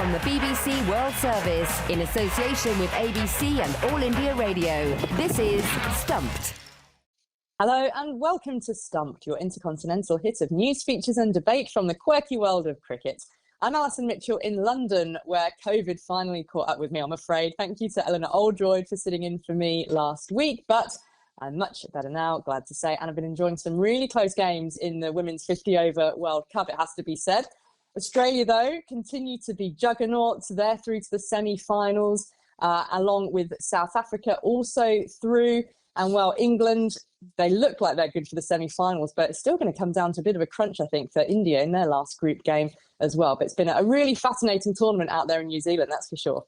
from the BBC World Service in association with ABC and All India Radio. This is Stumped. Hello and welcome to Stumped, your intercontinental hit of news, features and debate from the quirky world of cricket. I'm Alison Mitchell in London, where COVID finally caught up with me, I'm afraid. Thank you to Eleanor Oldroyd for sitting in for me last week, but I'm much better now, glad to say, and I've been enjoying some really close games in the Women's 50-over World Cup, it has to be said. Australia, though, continue to be juggernauts. They're through to the semi-finals, along with South Africa also through. And, well, England, they look like they're good for the semi-finals, but it's still going to come down to a bit of a crunch, I think, for India in their last group game as well. But it's been a really fascinating tournament out there in New Zealand, that's for sure.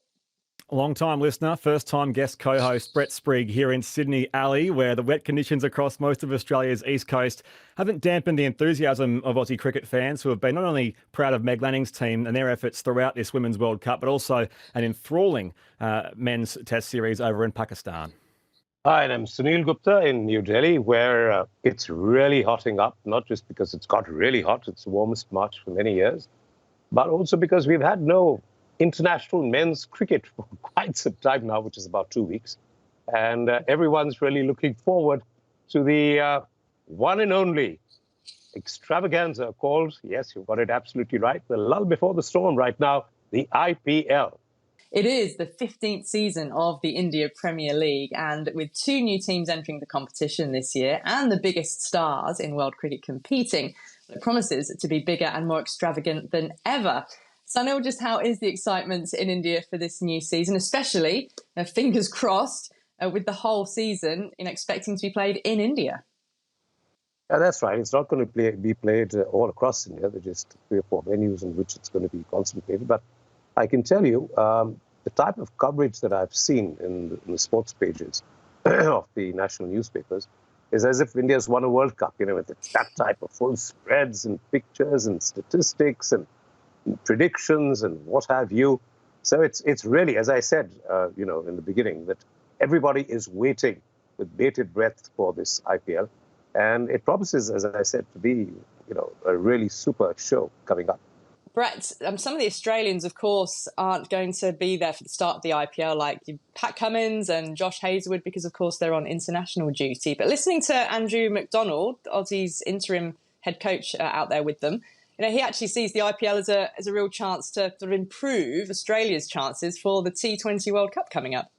Long-time listener, first-time guest co-host Brett Sprigg here in Sydney Alley, where the wet conditions across most of Australia's east coast haven't dampened the enthusiasm of Aussie cricket fans who have been not only proud of Meg Lanning's team and their efforts throughout this Women's World Cup, but also an enthralling men's test series over in Pakistan. Hi, and I'm Sunil Gupta in New Delhi, where it's really hotting up, not just because it's got really hot, it's the warmest March for many years, but also because we've had no international men's cricket for quite some time now, which is about 2 weeks. And everyone's really looking forward to the one and only extravaganza called, yes, you've got it absolutely right, the lull before the storm right now, the IPL. It is the 15th season of the India Premier League, and with two new teams entering the competition this year and the biggest stars in world cricket competing, it promises to be bigger and more extravagant than ever. Sunil, just how is the excitement in India for this new season, especially, fingers crossed, with the whole season expecting to be played in India? Yeah, that's right. It's not going to be played all across India. There are just 3 or 4 venues in which it's going to be concentrated. But I can tell you, the type of coverage that I've seen in the sports pages of the national newspapers is as if India's won a World Cup, with that type of full spreads and pictures and statistics and predictions and what have you. So it's really, as I said, in the beginning, that everybody is waiting with bated breath for this IPL. And it promises, as I said, to be, a really super show coming up. Brett, some of the Australians, of course, aren't going to be there for the start of the IPL, like Pat Cummins and Josh Hazlewood, because, of course, they're on international duty. But listening to Andrew McDonald, Aussie's interim head coach out there with them, he actually sees the IPL as a real chance to sort of improve Australia's chances for the T20 World Cup coming up.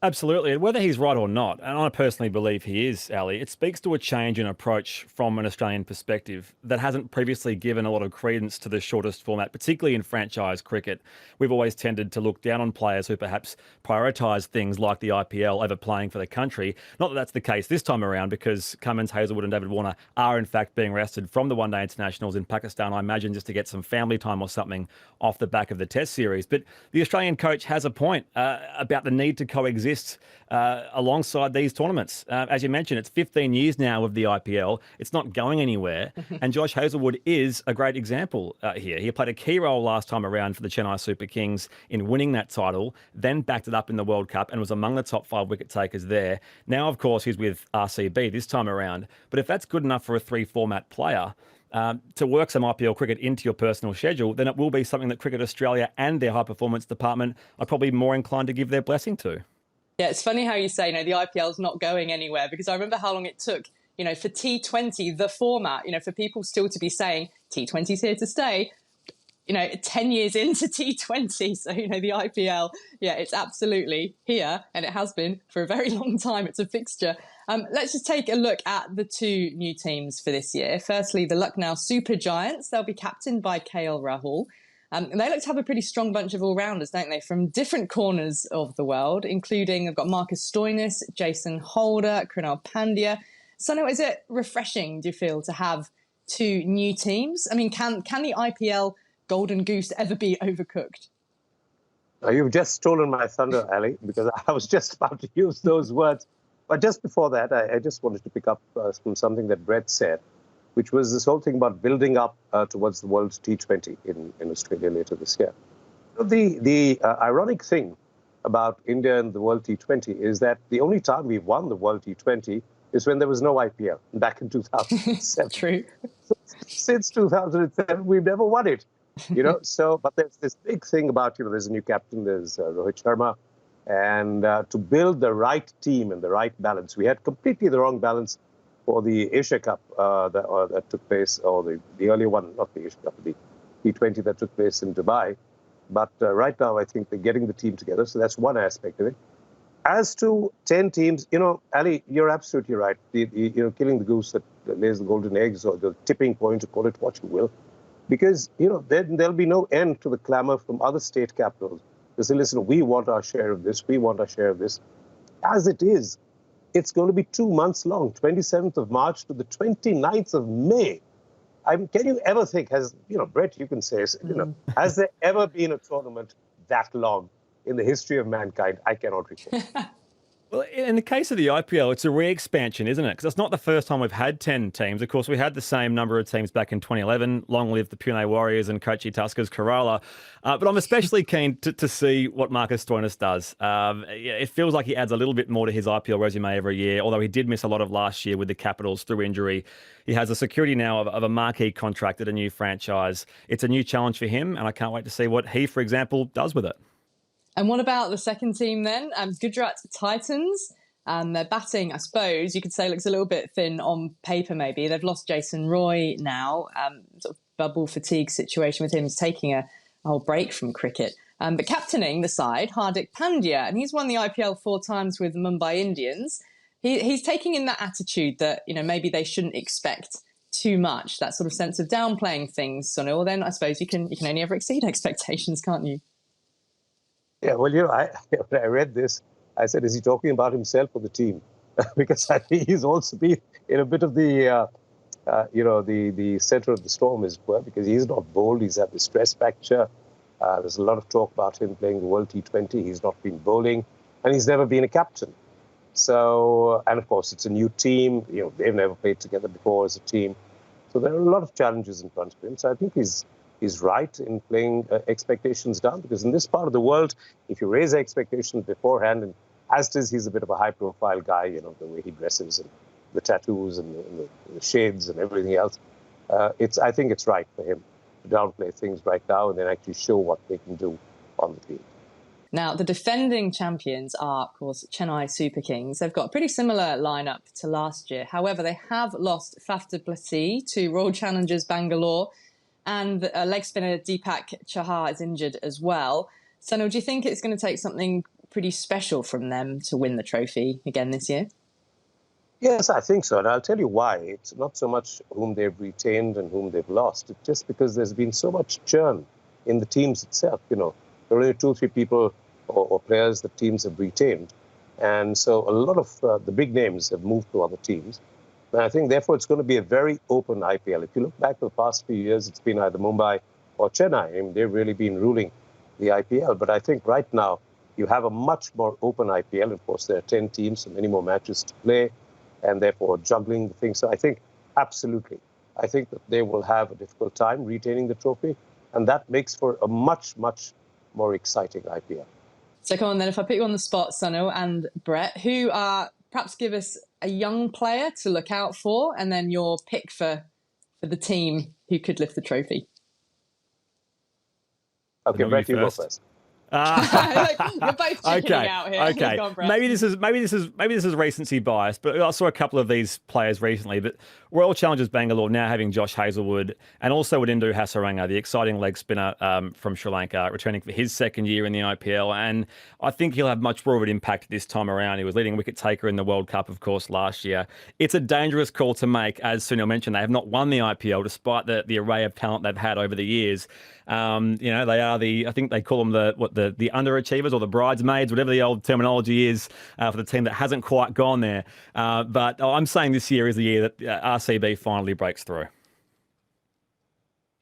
Absolutely. And whether he's right or not, and I personally believe he is, Ali, it speaks to a change in approach from an Australian perspective that hasn't previously given a lot of credence to the shortest format, particularly in franchise cricket. We've always tended to look down on players who perhaps prioritise things like the IPL over playing for the country. Not that that's the case this time around, because Cummins, Hazlewood and David Warner are in fact being rested from the one-day internationals in Pakistan, I imagine just to get some family time or something off the back of the test series. But the Australian coach has a point about the need to coexist alongside these tournaments. As you mentioned, it's 15 years now of the IPL. It's not going anywhere. And Josh Hazlewood is a great example here. He played a key role last time around for the Chennai Super Kings in winning that title, then backed it up in the World Cup and was among the top 5 wicket takers there. Now, of course, he's with RCB this time around. But if that's good enough for a 3-format player, to work some IPL cricket into your personal schedule, then it will be something that Cricket Australia and their high performance department are probably more inclined to give their blessing to. Yeah, it's funny how you say, the IPL's not going anywhere, because I remember how long it took, for T20, the format, for people still to be saying T20's here to stay, 10 years into T20. So, the IPL, yeah, it's absolutely here, and it has been for a very long time. It's a fixture. Let's just take a look at the 2 new teams for this year. Firstly, the Lucknow Super Giants. They'll be captained by KL Rahul. And they look to have a pretty strong bunch of all-rounders, don't they, from different corners of the world, including they've got Marcus Stoinis, Jason Holder, Krunal Pandya. So, is it refreshing, do you feel, to have 2 new teams? I mean, can the IPL Golden Goose ever be overcooked? You've just stolen my thunder, Ali, because I was just about to use those words. But just before that, I just wanted to pick up from something that Brett said, which was this whole thing about building up towards the World T20 in Australia later this year. The ironic thing about India and the World T20 is that the only time we won the World T20 is when there was no IPL back in 2007. True. Since 2007, we've never won it. So, but there's this big thing about, there's a new captain, there's Rohit Sharma, and to build the right team and the right balance. We had completely the wrong balance for the Asia Cup that took place, or the earlier one, not the Asia Cup, the T20 that took place in Dubai. But right now, I think they're getting the team together. So that's one aspect of it. As to 10 teams, Ali, you're absolutely right. Killing the goose that lays the golden eggs, or the tipping point, to call it what you will. Because, then there'll be no end to the clamor from other state capitals. They say, listen, we want our share of this. We want our share of this. As it is, it's going to be 2 months long, 27th of March to the 29th of May. Can you ever think, Brett, you can say, has there ever been a tournament that long in the history of mankind? I cannot recall. Well, in the case of the IPL, it's a re-expansion, isn't it? Because it's not the first time we've had 10 teams. Of course, we had the same number of teams back in 2011. Long live the Pune Warriors and Kochi Tuskers Kerala. But I'm especially keen to see what Marcus Stoinis does. It feels like he adds a little bit more to his IPL resume every year, although he did miss a lot of last year with the Capitals through injury. He has a security now of a marquee contract at a new franchise. It's a new challenge for him, and I can't wait to see what he, for example, does with it. And what about the second team then? Gujarat Titans. Their batting, I suppose, you could say looks a little bit thin on paper maybe. They've lost Jason Roy now. Sort of bubble fatigue situation with him. He's taking a whole break from cricket. But captaining the side, Hardik Pandya, and he's won the IPL 4 times with Mumbai Indians. He's taking in that attitude that, maybe they shouldn't expect too much, that sort of sense of downplaying things. So, well, then I suppose you can only ever exceed expectations, can't you? Yeah, well, when I read this, I said, is he talking about himself or the team? Because I think he's also been in a bit of the, the center of the storm as well, because he's not bowled. He's had the stress fracture. There's a lot of talk about him playing the World T20. He's not been bowling, and he's never been a captain. So, and of course, it's a new team. They've never played together before as a team. So there are a lot of challenges in front of him. So I think he's right in playing expectations down, because in this part of the world, if you raise expectations beforehand, and as it is, he's a bit of a high-profile guy, the way he dresses and the tattoos and the shades and everything else. I think it's right for him to downplay things right now and then actually show what they can do on the field. Now, the defending champions are, of course, Chennai Super Kings. They've got a pretty similar lineup to last year. However, they have lost Faf du Plessis to Royal Challengers Bangalore, and leg spinner Deepak Chahar is injured as well. Sunil, do you think it's going to take something pretty special from them to win the trophy again this year? Yes, I think so. And I'll tell you why. It's not so much whom they've retained and whom they've lost. It's just because there's been so much churn in the teams itself. There are only 2 or 3 people or players that teams have retained. And so a lot of the big names have moved to other teams. And I think, therefore, it's going to be a very open IPL. If you look back to the past few years, it's been either Mumbai or Chennai. They've really been ruling the IPL. But I think right now you have a much more open IPL. Of course, there are 10 teams, so many more matches to play, and therefore juggling the things. So I think, absolutely, I think that they will have a difficult time retaining the trophy. And that makes for a much, much more exciting IPL. So come on then, if I put you on the spot, Sunil and Brett, perhaps give us a young player to look out for, and then your pick for the team who could lift the trophy. Okay, Brett, you go first. You're both checking out here. Okay. Maybe this is recency bias, but I saw a couple of these players recently. But Royal Challengers Bangalore now having Josh Hazlewood, and also Wanindu Hasaranga, the exciting leg spinner from Sri Lanka, returning for his second year in the IPL. And I think he'll have much more of an impact this time around. He was leading wicket taker in the World Cup, of course, last year. It's a dangerous call to make. As Sunil mentioned, they have not won the IPL despite the array of talent they've had over the years. They are I think they call them the underachievers or the bridesmaids, whatever the old terminology is for the team that hasn't quite gone there. But I'm saying this year is the year that RCB finally breaks through.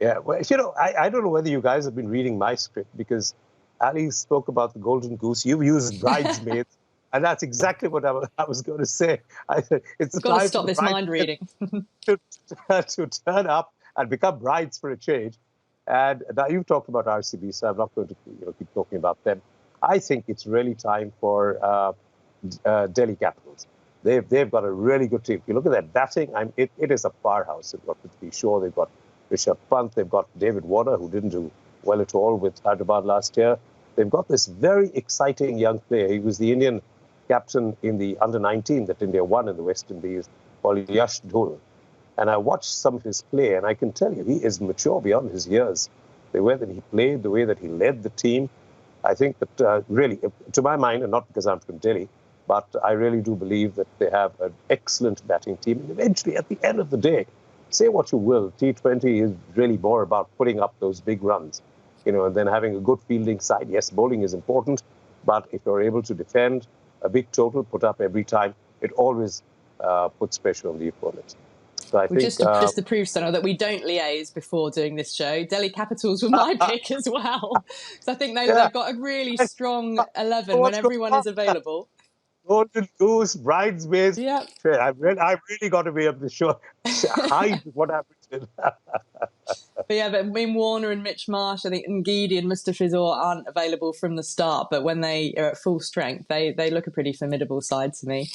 Yeah, well, I don't know whether you guys have been reading my script, because Ali spoke about the golden goose. You've used bridesmaids, and that's exactly what I was going to say. It's the got time to stop this mind reading to turn up and become brides for a change. And now you've talked about RCB, so I'm not going to keep talking about them. I think it's really time for Delhi Capitals. They've got a really good team. If you look at their batting, it is a powerhouse. They've got Prithvi Shaw, they've got Rishabh Pant. They've got David Warner, who didn't do well at all with Hyderabad last year. They've got this very exciting young player. He was the Indian captain in the under-19 that India won in the West Indies, called Yash Dhul. And I watched some of his play, and I can tell you, he is mature beyond his years. The way that he played, the way that he led the team, I think that really, to my mind, and not because I'm from Delhi, but I really do believe that they have an excellent batting team. And eventually, at the end of the day, say what you will, T20 is really more about putting up those big runs, and then having a good fielding side. Yes, bowling is important, but if you're able to defend a big total, put up every time, it always puts pressure on the opponent. So I think, just to prove, Sonal, that we don't liaise before doing this show, Delhi Capitals were my pick as well. So I think they've got a really strong 11 when everyone is available. Golden Goose, bridesmaids. Yeah. I've really got to be able to hide what happened. But I mean, Warner and Mitch Marsh, I think Ngidi and Mustafizur aren't available from the start, but when they are at full strength, they look a pretty formidable side to me.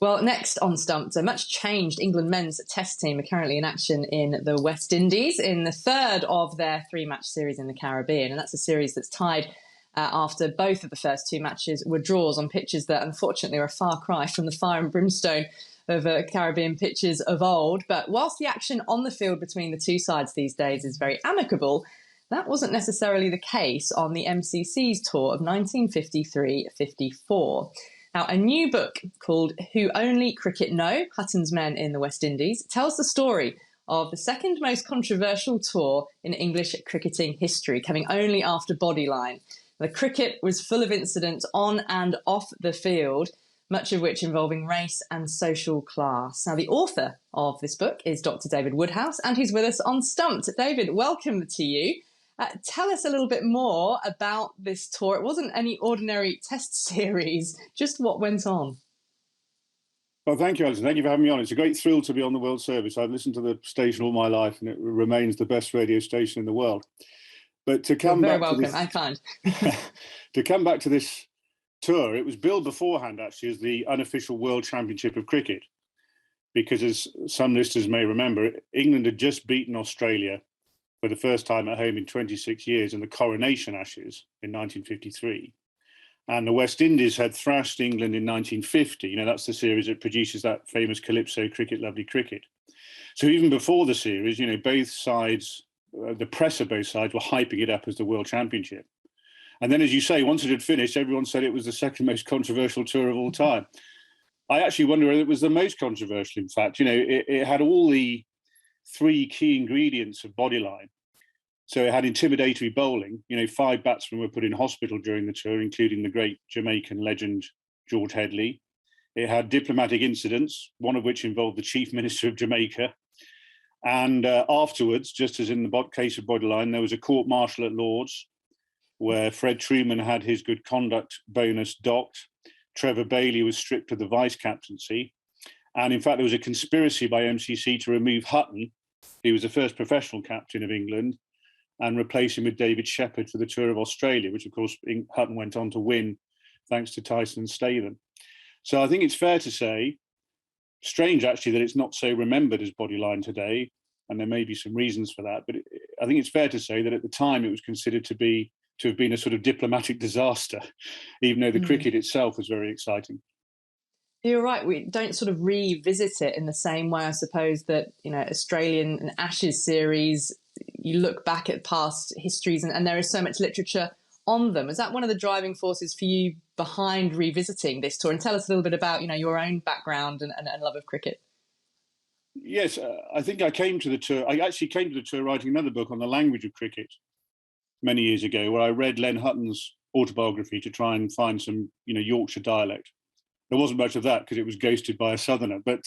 Well, next on Stumped, a much changed England men's test team are currently in action in the West Indies in the third of their 3-match series in the Caribbean. And that's a series that's tied after both of the first 2 matches were draws on pitches that unfortunately are a far cry from the fire and brimstone of Caribbean pitches of old. But whilst the action on the field between the two sides these days is very amicable, that wasn't necessarily the case on the MCC's tour of 1953-54. Now, a new book called Who Only Cricket Know, Hutton's Men in the West Indies, tells the story of the second most controversial tour in English cricketing history, coming only after Bodyline. The cricket was full of incidents on and off the field, much of which involving race and social class. Now, the author of this book is Dr. David Woodhouse, and he's with us on Stumped. David, welcome to you. Tell us a little bit more about this tour. It wasn't any ordinary test series, just what went on. Well, thank you, Alison. Thank you for having me on. It's a great thrill to be on the World Service. I've listened to the station all my life, and it remains the best radio station in the world. But to come You're very back welcome. I kind. to come back to this tour, it was billed beforehand actually as the unofficial World Championship of Cricket, because as some listeners may remember, England had just beaten Australia for the first time at home in 26 years in the Coronation Ashes in 1953. And the West Indies had thrashed England in 1950. That's the series that produces that famous Calypso Cricket, Lovely Cricket. So even before the series, both sides, the press of both sides were hyping it up as the World Championship. And then, as you say, once it had finished, everyone said it was the second most controversial tour of all time. I actually wonder whether it was the most controversial, in fact. It had all the 3 key ingredients of Bodyline. So it had intimidatory bowling. 5 batsmen were put in hospital during the tour, including the great Jamaican legend George Headley. It had diplomatic incidents, one of which involved the Chief Minister of Jamaica. And afterwards, just as in the case of Bodyline, there was a court-martial at Lord's where Fred Truman had his good conduct bonus docked. Trevor Bailey was stripped of the vice-captaincy. And in fact, there was a conspiracy by MCC to remove Hutton, who was the first professional captain of England, and replace him with David Shepherd for the Tour of Australia, which, of course, Hutton went on to win thanks to Tyson and Statham. So I think it's fair to say, strange actually that it's not so remembered as Bodyline today, and there may be some reasons for that, but I think it's fair to say that at the time it was considered to have been a sort of diplomatic disaster, even though the cricket itself was very exciting. You're right. We don't sort of revisit it in the same way, I suppose, that, Australian and Ashes series, you look back at past histories and there is so much literature on them. Is that one of the driving forces for you behind revisiting this tour? And tell us a little bit about, your own background and love of cricket. Yes, I think I came to the tour. I actually came to the tour writing another book on the language of cricket many years ago, where I read Len Hutton's autobiography to try and find some, Yorkshire dialect. There wasn't much of that because it was ghosted by a southerner. But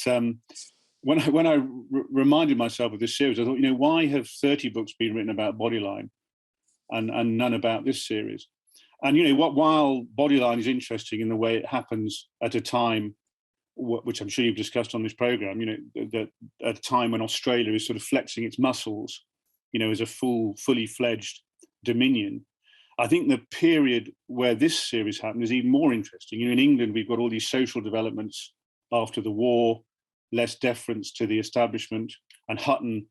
when I reminded myself of this series, I thought, why have 30 books been written about Bodyline and none about this series? And, while Bodyline is interesting in the way it happens at a time, which I'm sure you've discussed on this programme, that at a time when Australia is sort of flexing its muscles, as a fully fledged dominion, I think the period where this series happened is even more interesting. In England, we've got all these social developments after the war, less deference to the establishment, and Hutton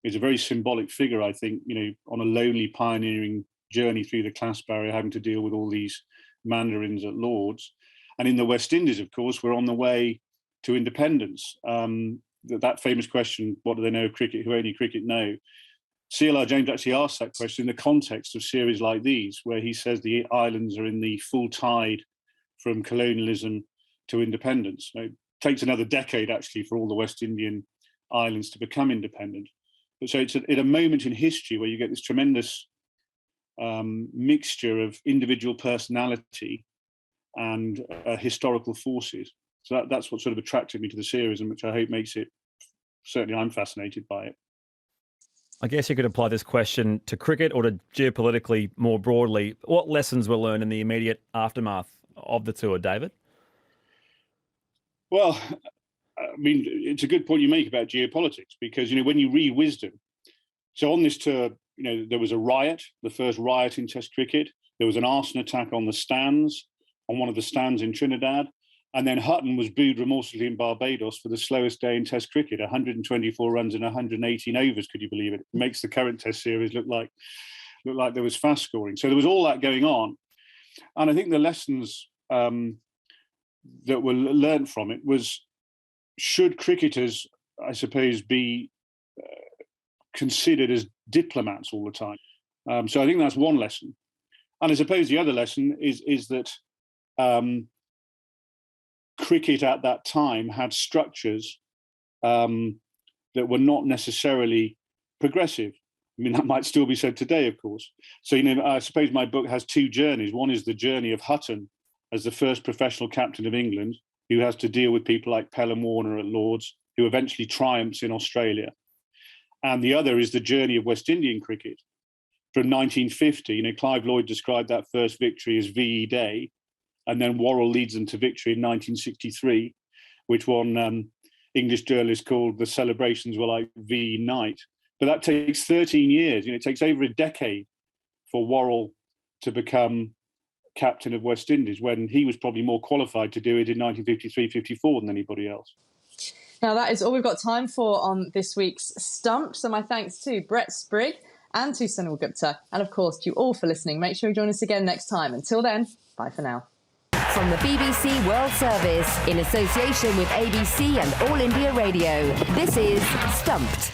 is a very symbolic figure, I think, on a lonely pioneering journey through the class barrier, having to deal with all these mandarins at Lord's. And in the West Indies, of course, we're on the way to independence. That famous question, what do they know of cricket, who only cricket know? CLR James actually asked that question in the context of series like these, where he says the islands are in the full tide from colonialism to independence. It takes another decade, actually, for all the West Indian islands to become independent. But so it's at a moment in history where you get this tremendous mixture of individual personality and historical forces. So that's what sort of attracted me to the series, and which I hope makes it, certainly I'm fascinated by it. I guess you could apply this question to cricket or to geopolitically more broadly. What lessons were learned in the immediate aftermath of the tour, David? Well, I mean, it's a good point you make about geopolitics, because, when you read Wisdom, so on this tour, there was a riot, the first riot in Test cricket. There was an arson attack on the stands, on one of the stands in Trinidad. And then Hutton was booed remorselessly in Barbados for the slowest day in Test cricket, 124 runs in 118 overs. Could you believe it? It makes the current Test series look like there was fast scoring. So there was all that going on. And I think the lessons that were learned from it was, should cricketers, I suppose, be considered as diplomats all the time? So I think that's one lesson. And I suppose the other lesson is that cricket at that time had structures that were not necessarily progressive. I mean, that might still be said today, of course. So, I suppose my book has two journeys. One is the journey of Hutton as the first professional captain of England, who has to deal with people like Pelham Warner at Lord's, who eventually triumphs in Australia. And the other is the journey of West Indian cricket from 1950. Clive Lloyd described that first victory as VE Day, and then Worrell leads them to victory in 1963, which one English journalist called the celebrations were like VE Night. But that takes 13 years. It takes over a decade for Worrell to become captain of West Indies, when he was probably more qualified to do it in 1953-54 than anybody else. Now, that is all we've got time for on this week's Stumped. So my thanks to Brett Sprigg and to Sunil Gupta, and of course to you all for listening. Make sure you join us again next time. Until then, bye for now. From the BBC World Service, in association with ABC and All India Radio, this is Stumped.